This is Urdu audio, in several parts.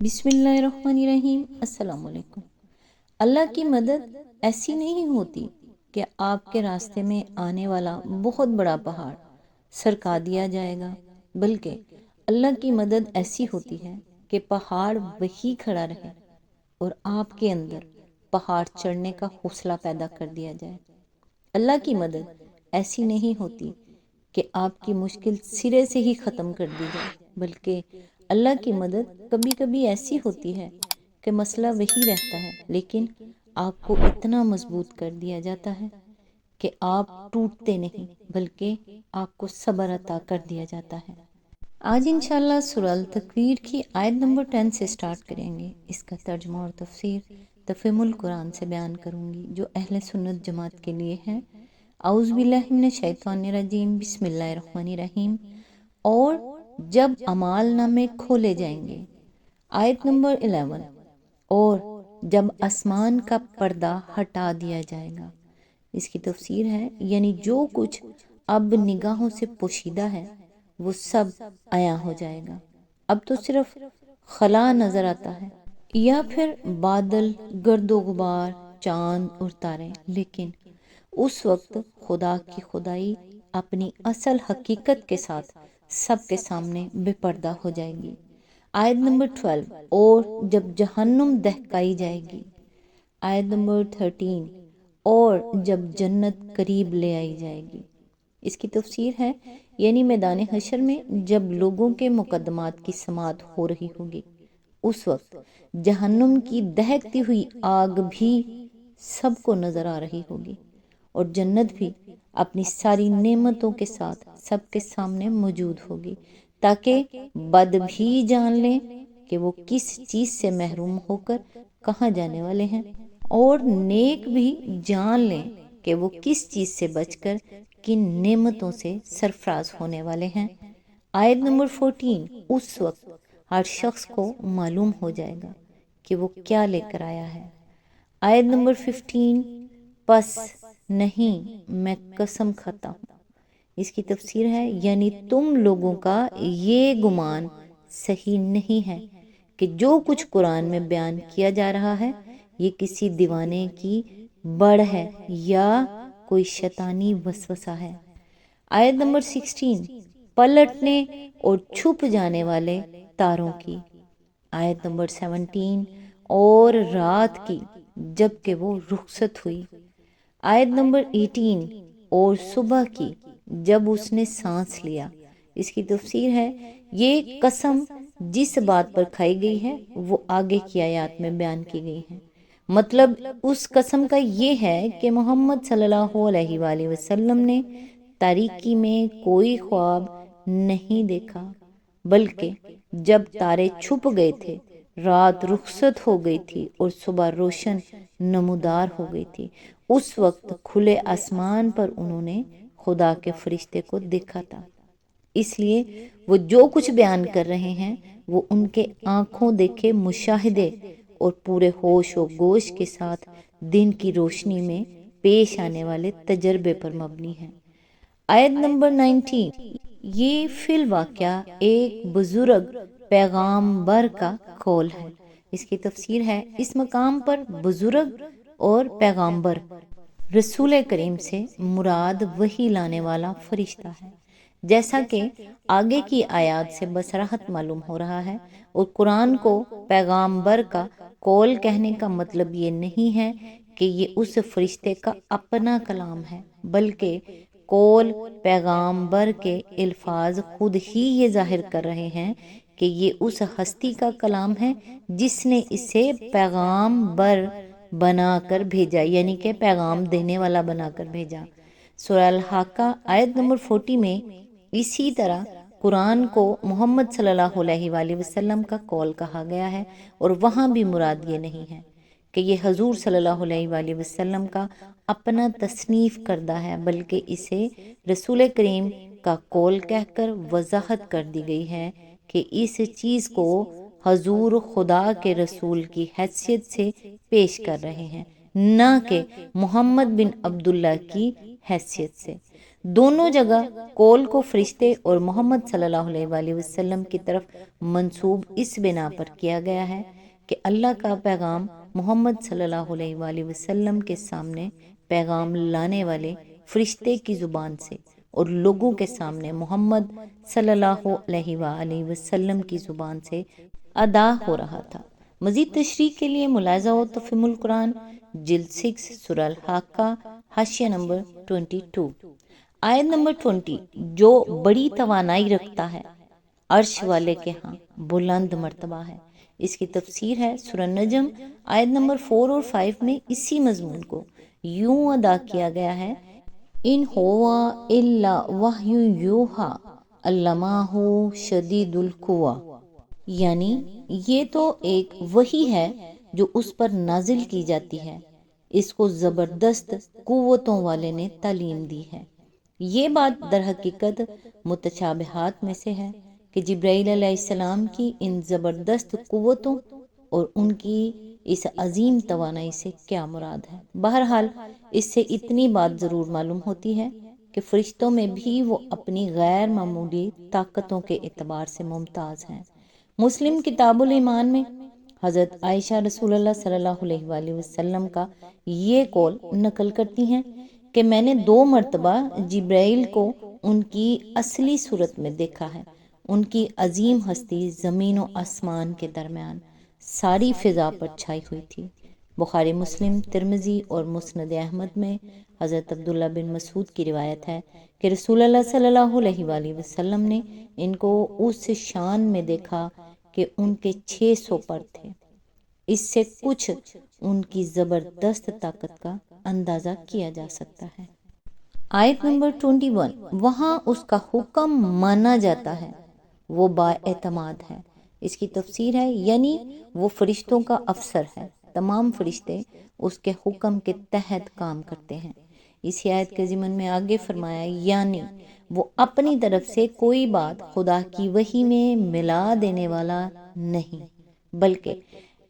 بسم اللہ الرحمن الرحیم۔ السلام علیکم۔ اللہ کی مدد ایسی نہیں ہوتی کہ آپ کے راستے میں آنے والا بہت بڑا پہاڑ سرکا دیا جائے گا، بلکہ اللہ کی مدد ایسی ہوتی ہے کہ پہاڑ وہی کھڑا رہے اور آپ کے اندر پہاڑ چڑھنے کا حوصلہ پیدا کر دیا جائے۔ اللہ کی مدد ایسی نہیں ہوتی کہ آپ کی مشکل سرے سے ہی ختم کر دی جائے، بلکہ اللہ کی مدد کبھی کبھی ایسی ہوتی ہے کہ مسئلہ وہی رہتا ہے، لیکن آپ کو اتنا مضبوط کر دیا جاتا ہے کہ آپ ٹوٹتے نہیں، بلکہ آپ کو صبر عطا کر دیا جاتا ہے۔ آج انشاءاللہ سورہ التکویر کی آیت نمبر 10 سے سٹارٹ کریں گے۔ اس کا ترجمہ اور تفسیر تفہیم القرآن سے بیان کروں گی، جو اہل سنت جماعت کے لیے ہے۔ اعوذ باللہ من الشیطان الرجیم، بسم اللہ الرحمن الرحیم۔ اور جب اعمال نامے کھولے جائیں گے، آیت نمبر 11۔ اور جب آسمان کا پردہ ہٹا دیا جائے گا۔ اس کی تفسیر ہے، یعنی جو کچھ اب نگاہوں سے پوشیدہ ہے وہ سب عیاں ہو جائے گا، اب تو صرف خلا نظر آتا ہے، یا پھر بادل، گرد و غبار، چاند اور تارے، لیکن اس وقت خدا کی خدائی اپنی اصل حقیقت کے ساتھ سب کے سامنے بے پردہ ہو جائے گی۔ آیت نمبر 12۔ اور جب جہنم دہکائی جائے گی۔ آیت نمبر 13۔ اور جب جنت قریب لے آئی جائے گی۔ اس کی تفسیر ہے، یعنی میدان حشر میں جب لوگوں کے مقدمات کی سماعت ہو رہی ہوگی، اس وقت جہنم کی دہکتی ہوئی آگ بھی سب کو نظر آ رہی ہوگی، اور جنت بھی اپنی ساری نعمتوں کے ساتھ سب کے سامنے موجود ہوگی، تاکہ بد بھی جان لیں کہ وہ کس چیز سے محروم ہو کر کہاں جانے والے ہیں، اور نیک بھی جان لیں کہ وہ کس چیز سے بچ کر کن نعمتوں سے سرفراز ہونے والے ہیں۔ آیت نمبر 14۔ اس وقت ہر شخص کو معلوم ہو جائے گا کہ وہ کیا لے کر آیا ہے۔ آیت نمبر 15۔ پس نہیں، میں قسم کھاتا ہوں۔ اس کی تفسیر ہے، یعنی تم لوگوں کا یہ گمان صحیح نہیں ہے کہ جو کچھ قرآن میں بیان کیا جا رہا ہے یہ کسی دیوانے کی بڑھ ہے یا کوئی شیطانی وسوسہ ہے۔ آیت نمبر 16۔ پلٹنے اور چھپ جانے والے تاروں کی۔ آیت نمبر 17۔ اور رات کی جبکہ وہ رخصت ہوئی۔ آیت نمبر 18۔ اور صبح کی جب اس نے سانس لیا۔ اس کی تفسیر ہے، یہ قسم جس بات پر کھائی گئی ہے وہ آگے کی آیات میں بیان کی گئی ہے۔ مطلب اس قسم کا یہ ہے کہ محمد صلی اللہ علیہ وآلہ وسلم نے تاریکی میں کوئی خواب نہیں دیکھا، بلکہ جب تارے چھپ گئے تھے، رات رخصت ہو گئی تھی اور صبح روشن نمودار ہو گئی تھی، اس وقت کھلے آسمان پر انہوں نے خدا کے فرشتے کو دیکھا تھا۔ اس لیے وہ جو کچھ بیان کر رہے ہیں وہ ان کے آنکھوں دیکھے مشاہدے اور پورے ہوش و گوش کے ساتھ دن کی روشنی میں پیش آنے والے تجربے پر مبنی ہے۔ آیت نمبر 19۔ یہ فی الواقعہ ایک بزرگ پیغامبر کا قول ہے۔ اس کی تفسیر ہے، اس مقام پر بزرگ اور پیغامبر رسول کریم سے مراد وحی لانے والا فرشتہ ہے، جیسا کہ آگے کی آیات سے بصراحت معلوم ہو رہا ہے، اور قرآن کو پیغامبر کا قول کہنے کا مطلب یہ نہیں ہے کہ یہ اس فرشتے کا اپنا کلام ہے، بلکہ قول پیغامبر کے الفاظ خود ہی یہ ظاہر کر رہے ہیں کہ یہ اس ہستی کا کلام ہے جس نے اسے پیغامبر بنا کر بھیجا، یعنی کہ پیغام دینے والا بنا کر بھیجا۔ سورہ الحاقہ آیت نمبر 40 میں اسی طرح قرآن کو محمد صلی اللہ علیہ وآلہ وسلم کا قول کہا گیا ہے، اور وہاں بھی مراد یہ نہیں ہے کہ یہ حضور صلی اللہ علیہ وآلہ وسلم کا اپنا تصنیف کردہ ہے، بلکہ اسے رسول کریم کا قول کہہ کر وضاحت کر دی گئی ہے کہ اس چیز کو حضور خدا کے رسول کی حیثیت سے پیش کر رہے ہیں، نہ کہ محمد بن عبداللہ کی حیثیت سے۔ دونوں جگہ قول کو فرشتے اور محمد صلی اللہ علیہ وآلہ وسلم کی طرف منسوب اس بنا پر کیا گیا ہے کہ اللہ کا پیغام محمد صلی اللہ علیہ وآلہ وسلم کے سامنے پیغام لانے والے فرشتے کی زبان سے اور لوگوں کے سامنے محمد صلی اللہ علیہ وآلہ وسلم کی زبان سے ادا ہو رہا تھا۔ مزید تشریح کے لیے ملاحظہ ہو تفہیم القرآن جلد 6 سورہ الحاقہ حاشیہ نمبر 22 آیت نمبر 20 جو بڑی توانائی رکھتا ہے عرش والے کے ہاں بلند مرتبہ ہے۔ اس کی تفسیر ہے سورہ نجم آیت نمبر 4 اور 5 میں اسی مضمون کو یوں ادا کیا گیا ہے ان ہوا الا وحی یوحا علمہ شدید القویٰ، یعنی یہ تو ایک وحی ہے جو اس پر نازل کی جاتی ہے، اس کو زبردست قوتوں والے نے تعلیم دی ہے۔ یہ بات در حقیقت متشابہات میں سے ہے کہ جبرائیل علیہ السلام کی ان زبردست قوتوں اور ان کی اس عظیم توانائی سے کیا مراد ہے۔ بہرحال اس سے اتنی بات ضرور معلوم ہوتی ہے کہ فرشتوں میں بھی وہ اپنی غیر معمولی طاقتوں کے اعتبار سے ممتاز ہیں۔ مسلم کتاب الایمان میں حضرت عائشہ رسول اللہ صلی اللہ علیہ وآلہ وسلم کا یہ قول نقل کرتی ہیں کہ میں نے 2 مرتبہ جبرائیل کو ان کی اصلی صورت میں دیکھا ہے۔ ان کی عظیم ہستی زمین و آسمان کے درمیان ساری فضا پر چھائی ہوئی تھی۔ بخاری مسلم ترمذی اور مسند احمد میں حضرت عبداللہ بن مسعود کی روایت ہے کہ رسول اللہ صلی اللہ علیہ وآلہ وسلم نے ان کو اس شان میں دیکھا کہ ان کے 600 پر تھے۔ اس سے کچھ ان کی زبردست طاقت کا اندازہ کیا جا سکتا ہے۔ آیت نمبر 21 وہاں اس کا حکم مانا جاتا ہے، وہ بااعتماد ہے۔ اس کی تفسیر ہے یعنی وہ فرشتوں کا افسر ہے، تمام فرشتے اس کے حکم کے تحت کام کرتے ہیں۔ اسی آیت کے ضمن میں آگے فرمایا یعنی وہ اپنی طرف سے کوئی بات خدا کی وحی میں ملا دینے والا نہیں، بلکہ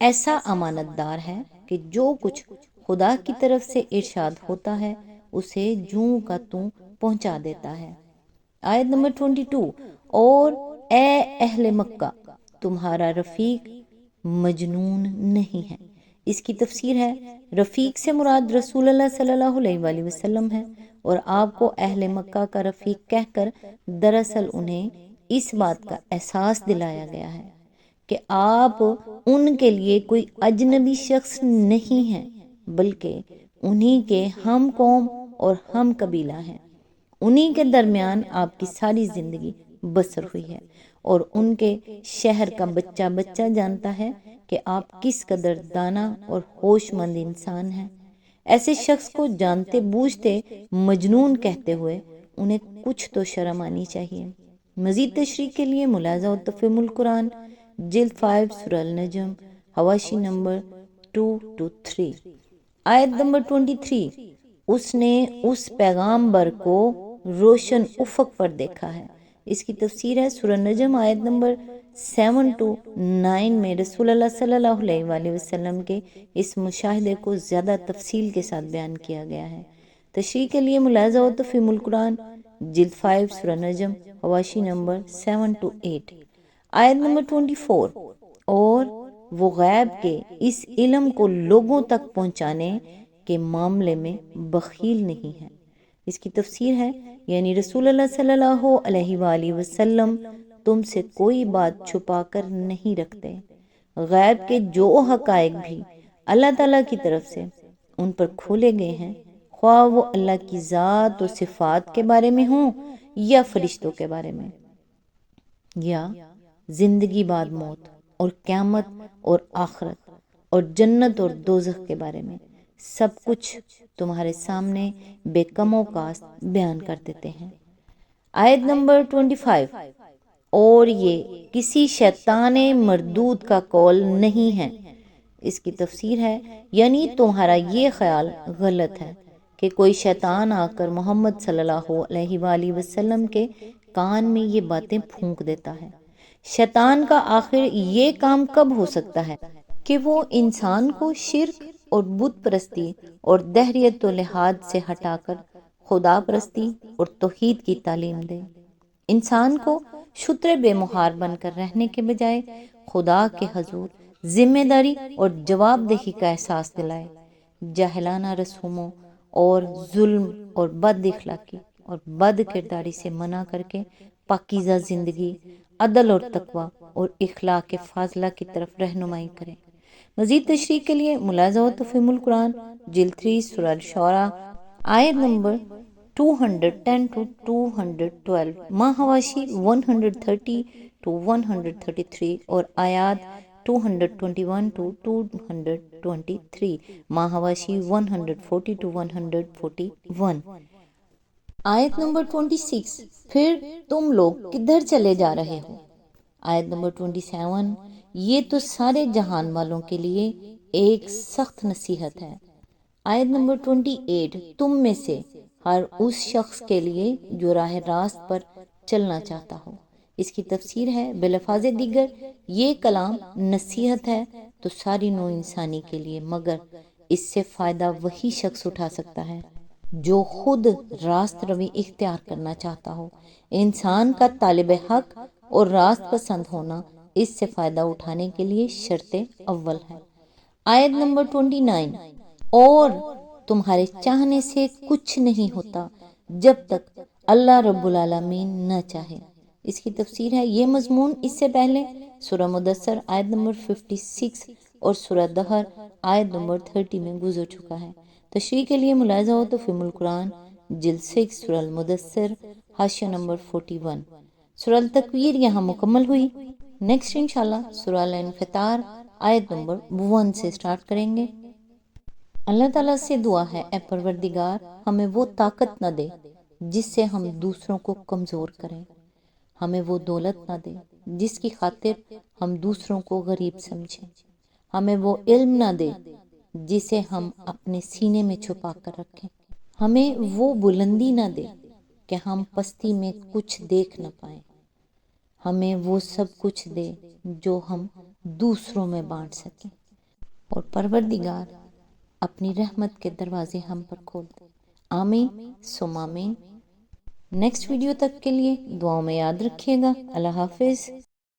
ایسا امانت دار ہے کہ جو کچھ خدا کی طرف سے ارشاد ہوتا ہے اسے جوں کا توں پہنچا دیتا ہے۔ آیت نمبر 22 اور اے اہل مکہ تمہارا رفیق مجنون نہیں ہے۔ اس کی تفسیر ہے رفیق سے مراد رسول اللہ صلی اللہ علیہ وآلہ وسلم ہے، اور آپ کو اہل مکہ کا رفیق کہہ کر دراصل انہیں اس بات کا احساس دلایا گیا ہے کہ آپ ان کے لیے کوئی اجنبی شخص نہیں ہیں، بلکہ انہی کے ہم قوم اور ہم قبیلہ ہیں۔ انہی کے درمیان آپ کی ساری زندگی بسر ہوئی ہے، اور ان کے شہر کا بچہ بچہ جانتا ہے کہ آپ کس قدر دانا اور ہوش مند انسان ہیں۔ ایسے شخص کو جانتے بوجھتے مجنون کہتے ہوئے انہیں کچھ تو شرم آنی چاہیے۔ مزید تشریح کے لیے ملاحظہ و تفہیم القرآن جلد 5 سورہ النجم حواشی نمبر 2-3 آیت نمبر 23 اس نے اس پیغامبر کو روشن افق پر دیکھا ہے۔ اس کی تفسیر ہے سورہ نجم آیت نمبر 7-9 میں رسول اللہ صلی اللہ علیہ وآلہ وسلم کے اس مشاہدے کو زیادہ تفصیل کے ساتھ بیان کیا گیا ہے۔ تشریح کے لیے ملاحظہ و تفہیم القرآن جلد 5 سورہ نجم حواشی نمبر 7-8 آیت نمبر 24 اور وہ غیب کے اس علم کو لوگوں تک پہنچانے کے معاملے میں بخیل نہیں ہے۔ اس کی تفسیر ہے یعنی رسول اللہ صلی اللہ علیہ وآلہ وسلم تم سے کوئی بات چھپا کر نہیں رکھتے۔ غیب کے جو حقائق بھی اللہ تعالیٰ کی طرف سے ان پر کھولے گئے ہیں، خواہ وہ اللہ کی ذات و صفات کے بارے میں ہوں یا فرشتوں کے بارے میں، یا زندگی بعد موت اور قیامت اور آخرت اور جنت اور دوزخ کے بارے میں، سب کچھ تمہارے سامنے بے کم و کاست بیان کر دیتے ہیں۔ آیت نمبر 25 اور یہ کسی شیطان مردود کا قول نہیں ہے۔ اس کی تفسیر ہے یعنی تمہارا یہ خیال غلط ہے کہ کوئی شیطان آ کر محمد صلی اللہ علیہ وآلہ وسلم کے کان میں یہ باتیں پھونک دیتا ہے۔ شیطان کا آخر یہ کام کب ہو سکتا ہے کہ وہ انسان کو شرک اور بت پرستی اور دہریت و لحاد سے ہٹا کر خدا پرستی اور توحید کی تعلیم دے، انسان کو شتر بے مہار بن کر رہنے کے بجائے خدا کے حضور ذمہ داری اور جواب دہی کا احساس دلائے، جاہلانہ رسوموں اور ظلم اور بد اخلاقی اور بد کرداری سے منع کر کے پاکیزہ زندگی، عدل اور تقوی اور اخلاق فاضلہ کی طرف رہنمائی کریں۔ مزید تشریح کے لیے ملاحظہ و تفہیم القرآن جلد 3 سورہ الشعراء آیت نمبر 210 to 212، ماہواشی 130 to 133 اور آیات 221 to 223، ماہواشی 140 to 141۔ آیت نمبر 26، پھر تم لوگ کدھر چلے جا رہے ہو۔ آیت نمبر 27، یہ تو سارے جہان والوں کے لیے ایک سخت نصیحت ہے۔ آیت نمبر 28، تم میں سے ہر اس شخص کے لیے جو راہ راست پر چلنا چاہتا ہو۔ اس کی تفسیر ہے بلفاظ دیگر یہ کلام نصیحت ہے تو ساری نوع انسانی کے لیے، مگر اس سے فائدہ وہی شخص اٹھا سکتا ہے جو خود راست روی اختیار کرنا چاہتا ہو۔ انسان کا طالب حق اور راست پسند ہونا اس سے فائدہ اٹھانے کے لیے شرط اول ہے۔ آیت نمبر 29، اور تمہارے چاہنے سے کچھ نہیں ہوتا جب تک اللہ رب العالمین نہ چاہے۔ اس کی تفسیر ہے یہ مضمون اس سے پہلے سورہ مدثر آیت نمبر 56 اور سورہ دہر آیت نمبر 30 میں گزر چکا ہے۔ تشریح کے لیے ملاحظہ ہو تو فہم القرآن جلد 6 سورہ المدثر حاشیہ نمبر 41۔ سورہ التکویر یہاں مکمل ہوئی۔ نیکسٹ انشاءاللہ سورہ الانفطار آیت نمبر 1 سے سٹارٹ کریں گے۔ اللہ تعالیٰ سے دعا ہے اے پروردگار ہمیں وہ طاقت نہ دے جس سے ہم دوسروں کو کمزور کریں، ہمیں وہ دولت نہ دے جس کی خاطر ہم دوسروں کو غریب سمجھیں، ہمیں وہ علم نہ دے جسے ہم اپنے سینے میں چھپا کر رکھیں، ہمیں وہ بلندی نہ دے کہ ہم پستی میں کچھ دیکھ نہ پائیں، ہمیں وہ سب کچھ دے جو ہم دوسروں میں بانٹ سکیں، اور پروردگار اپنی رحمت کے دروازے ہم پر کھول دے۔ آمین ثم آمین۔ نیکسٹ ویڈیو تک کے لیے دعاؤں میں یاد رکھیے گا۔ اللہ حافظ۔